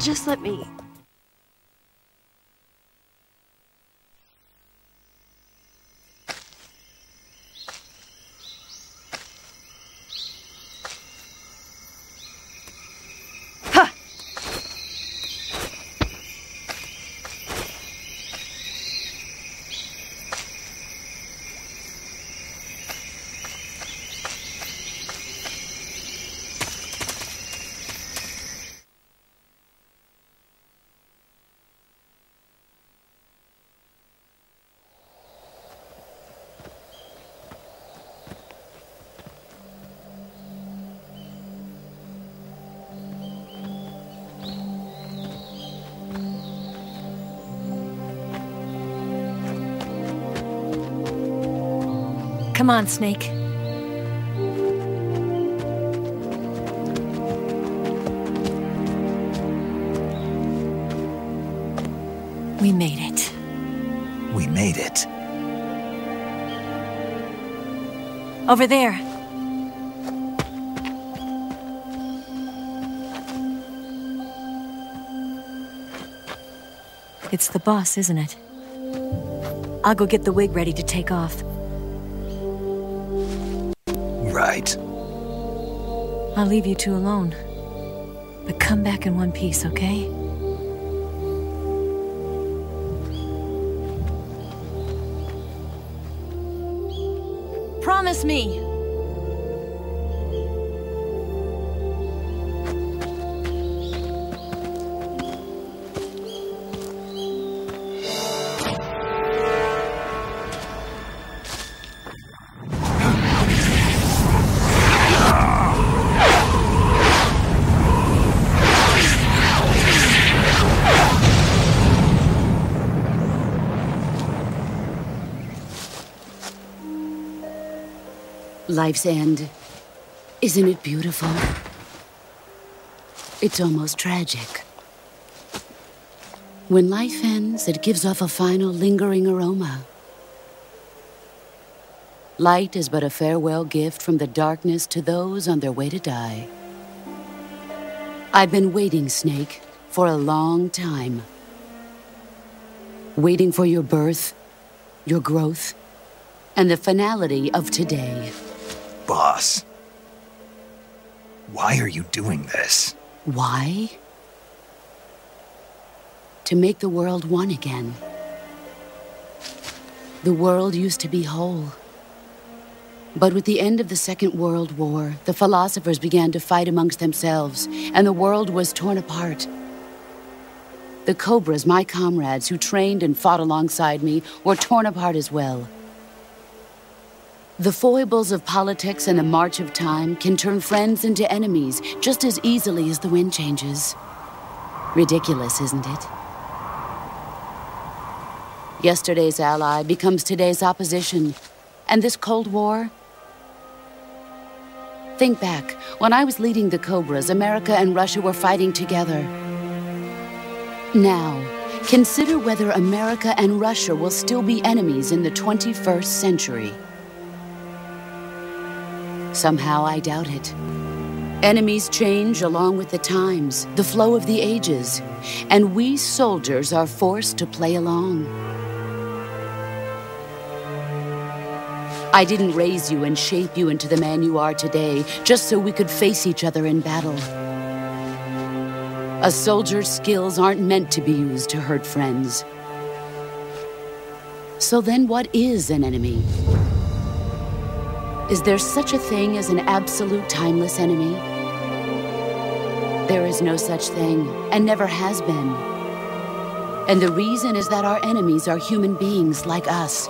Just let me... Come on, Snake. We made it. We made it. Over there. It's the boss, isn't it? I'll go get the wig ready to take off. Right. I'll leave you two alone. But come back in one piece, okay? Promise me! Life's end. Isn't it beautiful? It's almost tragic. When life ends, it gives off a final lingering aroma. Light is but a farewell gift from the darkness to those on their way to die. I've been waiting, Snake, for a long time. Waiting for your birth, your growth, and the finality of today. Boss. Why are you doing this? Why? To make the world one again. The world used to be whole. But with the end of the Second World War, the philosophers began to fight amongst themselves, and the world was torn apart. The Cobras, my comrades who trained and fought alongside me, were torn apart as well. The foibles of politics and the march of time can turn friends into enemies just as easily as the wind changes. Ridiculous, isn't it? Yesterday's ally becomes today's opposition. And this Cold War? Think back. When I was leading the Cobras, America and Russia were fighting together. Now, consider whether America and Russia will still be enemies in the 21st century. Somehow I doubt it. Enemies change along with the times, the flow of the ages, and we soldiers are forced to play along. I didn't raise you and shape you into the man you are today just so we could face each other in battle. A soldier's skills aren't meant to be used to hurt friends. So then what is an enemy? Is there such a thing as an absolute timeless enemy? There is no such thing, and never has been. And the reason is that our enemies are human beings like us.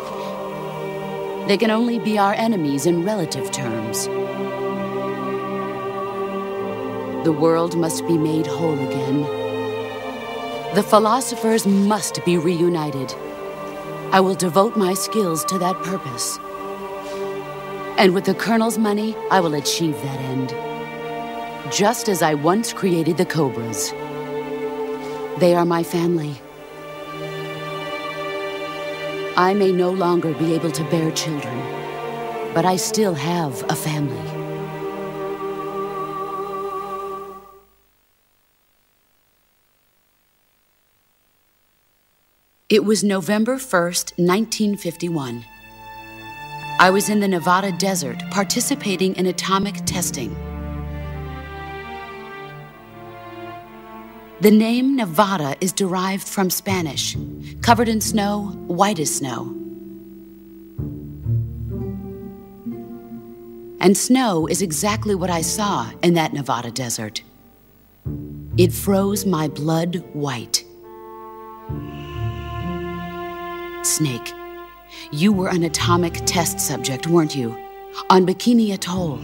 They can only be our enemies in relative terms. The world must be made whole again. The philosophers must be reunited. I will devote my skills to that purpose. And with the Colonel's money, I will achieve that end. Just as I once created the Cobras. They are my family. I may no longer be able to bear children, but I still have a family. It was November 1st, 1951. I was in the Nevada desert participating in atomic testing. The name Nevada is derived from Spanish, covered in snow, white as snow. And snow is exactly what I saw in that Nevada desert. It froze my blood white. Snake, you were an atomic test subject, weren't you? On Bikini Atoll.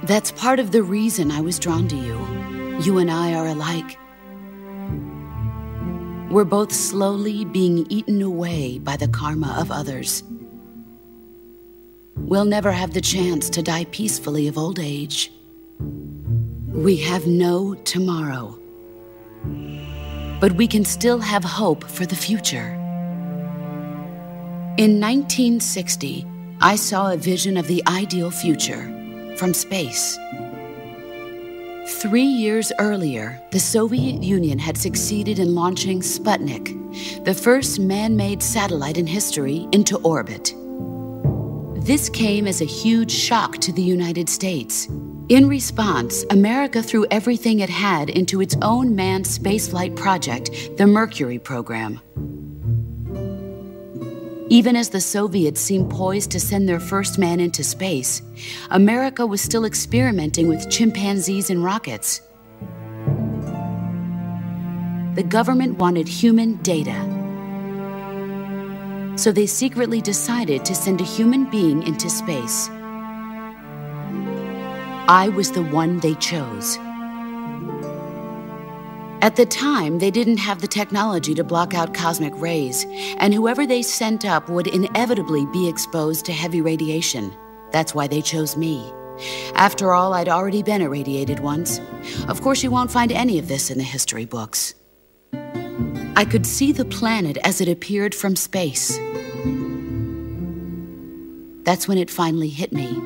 That's part of the reason I was drawn to you. You and I are alike. We're both slowly being eaten away by the karma of others. We'll never have the chance to die peacefully of old age. We have no tomorrow. But we can still have hope for the future. In 1960, I saw a vision of the ideal future from space. 3 years earlier, the Soviet Union had succeeded in launching Sputnik, the first man-made satellite in history, into orbit. This came as a huge shock to the United States. In response, America threw everything it had into its own manned spaceflight project, the Mercury program. Even as the Soviets seemed poised to send their first man into space, America was still experimenting with chimpanzees and rockets. The government wanted human data, so they secretly decided to send a human being into space. I was the one they chose. At the time, they didn't have the technology to block out cosmic rays, and whoever they sent up would inevitably be exposed to heavy radiation. That's why they chose me. After all, I'd already been irradiated once. Of course, you won't find any of this in the history books. I could see the planet as it appeared from space. That's when it finally hit me.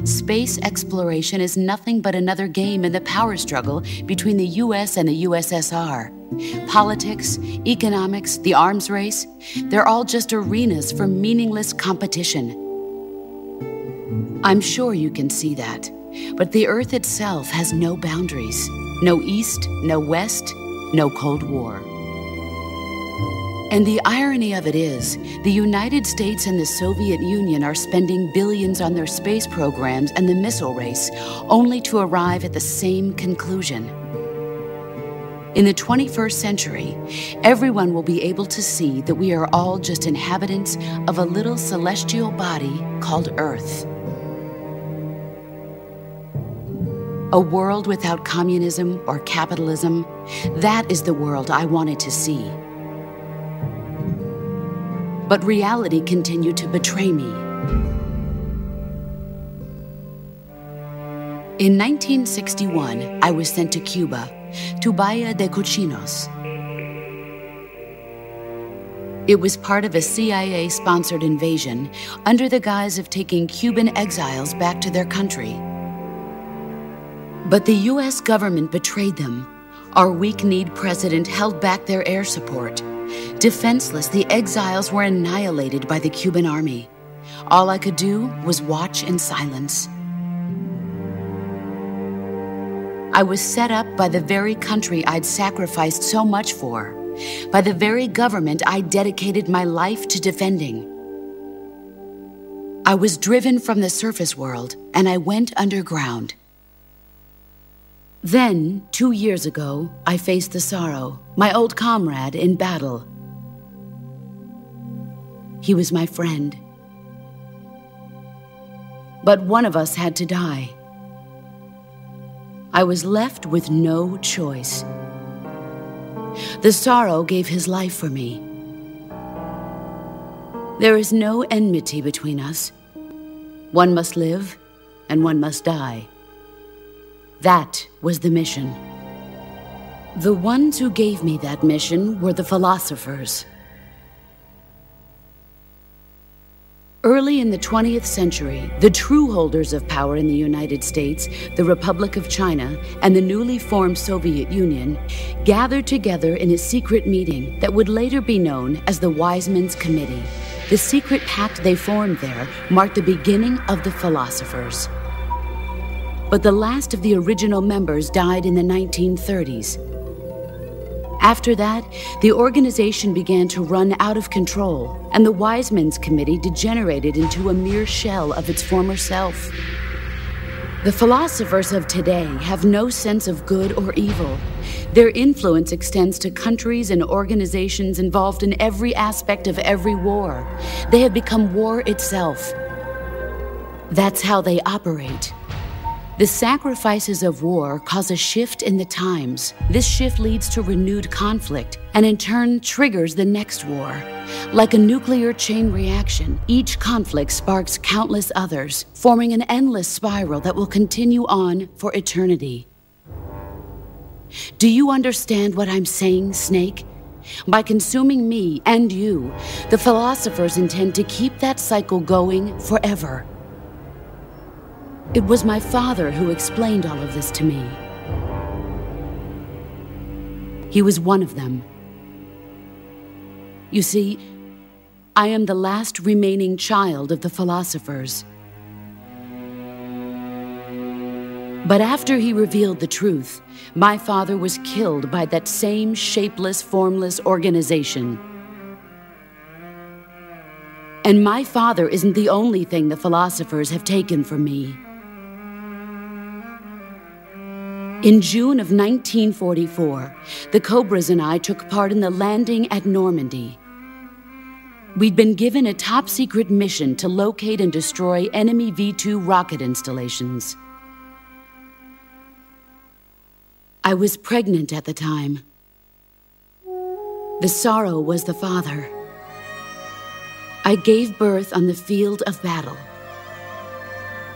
Space exploration is nothing but another game in the power struggle between the US and the USSR. Politics, economics, the arms race, they're all just arenas for meaningless competition. I'm sure you can see that, but the Earth itself has no boundaries. No East, no West, no Cold War. And the irony of it is, the United States and the Soviet Union are spending billions on their space programs and the missile race, only to arrive at the same conclusion. In the 21st century, everyone will be able to see that we are all just inhabitants of a little celestial body called Earth. A world without communism or capitalism, that is the world I wanted to see. But reality continued to betray me. In 1961, I was sent to Cuba, to Bahia de Cochinos. It was part of a CIA-sponsored invasion under the guise of taking Cuban exiles back to their country. But the US government betrayed them. Our weak-kneed president held back their air support. Defenseless, the exiles were annihilated by the Cuban army. All I could do was watch in silence. I was set up by the very country I'd sacrificed so much for, by the very government I dedicated my life to defending. I was driven from the surface world, and I went underground. Then, 2 years ago, I faced the Sorrow, my old comrade in battle. He was my friend. But one of us had to die. I was left with no choice. The Sorrow gave his life for me. There is no enmity between us. One must live, and one must die. That was the mission. The ones who gave me that mission were the philosophers. Early in the 20th century, the true holders of power in the United States, the Republic of China, and the newly formed Soviet Union gathered together in a secret meeting that would later be known as the Wiseman's Committee. The secret pact they formed there marked the beginning of the philosophers. But the last of the original members died in the 1930s. After that, the organization began to run out of control, and the Wiseman's Committee degenerated into a mere shell of its former self. The philosophers of today have no sense of good or evil. Their influence extends to countries and organizations involved in every aspect of every war. They have become war itself. That's how they operate. The sacrifices of war cause a shift in the times. This shift leads to renewed conflict, and in turn triggers the next war. Like a nuclear chain reaction, each conflict sparks countless others, forming an endless spiral that will continue on for eternity. Do you understand what I'm saying, Snake? By consuming me and you, the philosophers intend to keep that cycle going forever. It was my father who explained all of this to me. He was one of them. You see, I am the last remaining child of the philosophers. But after he revealed the truth, my father was killed by that same shapeless, formless organization. And my father isn't the only thing the philosophers have taken from me. In June of 1944, the Cobras and I took part in the landing at Normandy. We'd been given a top-secret mission to locate and destroy enemy V-2 rocket installations. I was pregnant at the time. The sorrow was the father. I gave birth on the field of battle.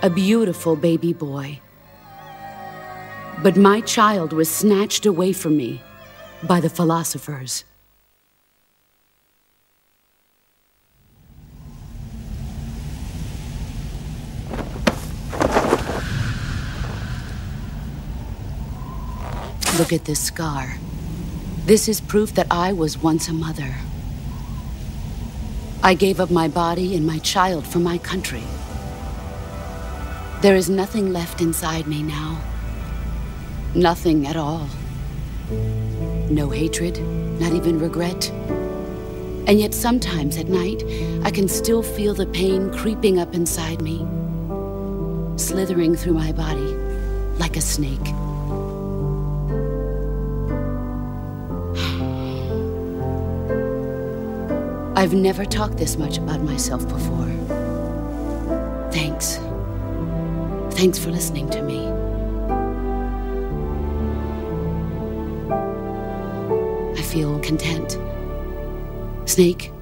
A beautiful baby boy. But my child was snatched away from me by the philosophers. Look at this scar. This is proof that I was once a mother. I gave up my body and my child for my country. There is nothing left inside me now. Nothing at all. No hatred, not even regret. And yet sometimes at night, I can still feel the pain creeping up inside me, slithering through my body like a snake. I've never talked this much about myself before. Thanks. Thanks for listening to me. I feel content. Snake,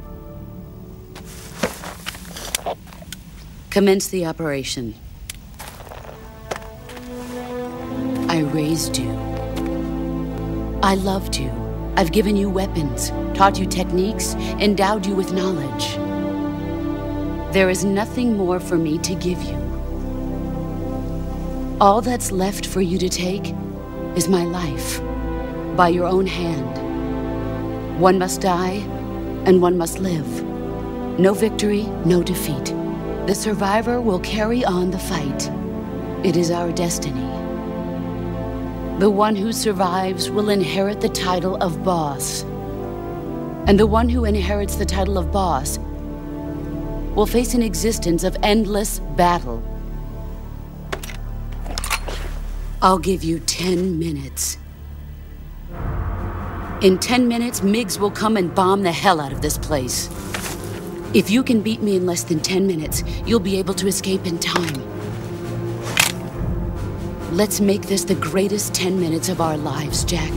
commence the operation. I raised you. I loved you. I've given you weapons, taught you techniques, endowed you with knowledge. There is nothing more for me to give you. All that's left for you to take is my life, by your own hand. One must die, and one must live. No victory, no defeat. The survivor will carry on the fight. It is our destiny. The one who survives will inherit the title of boss. And the one who inherits the title of boss will face an existence of endless battle. I'll give you 10 minutes. In 10 minutes, MiGs will come and bomb the hell out of this place. If you can beat me in less than 10 minutes, you'll be able to escape in time. Let's make this the greatest 10 minutes of our lives, Jack.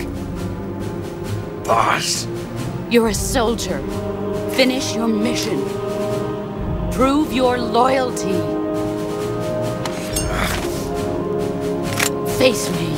Boss. You're a soldier. Finish your mission. Prove your loyalty. Face me.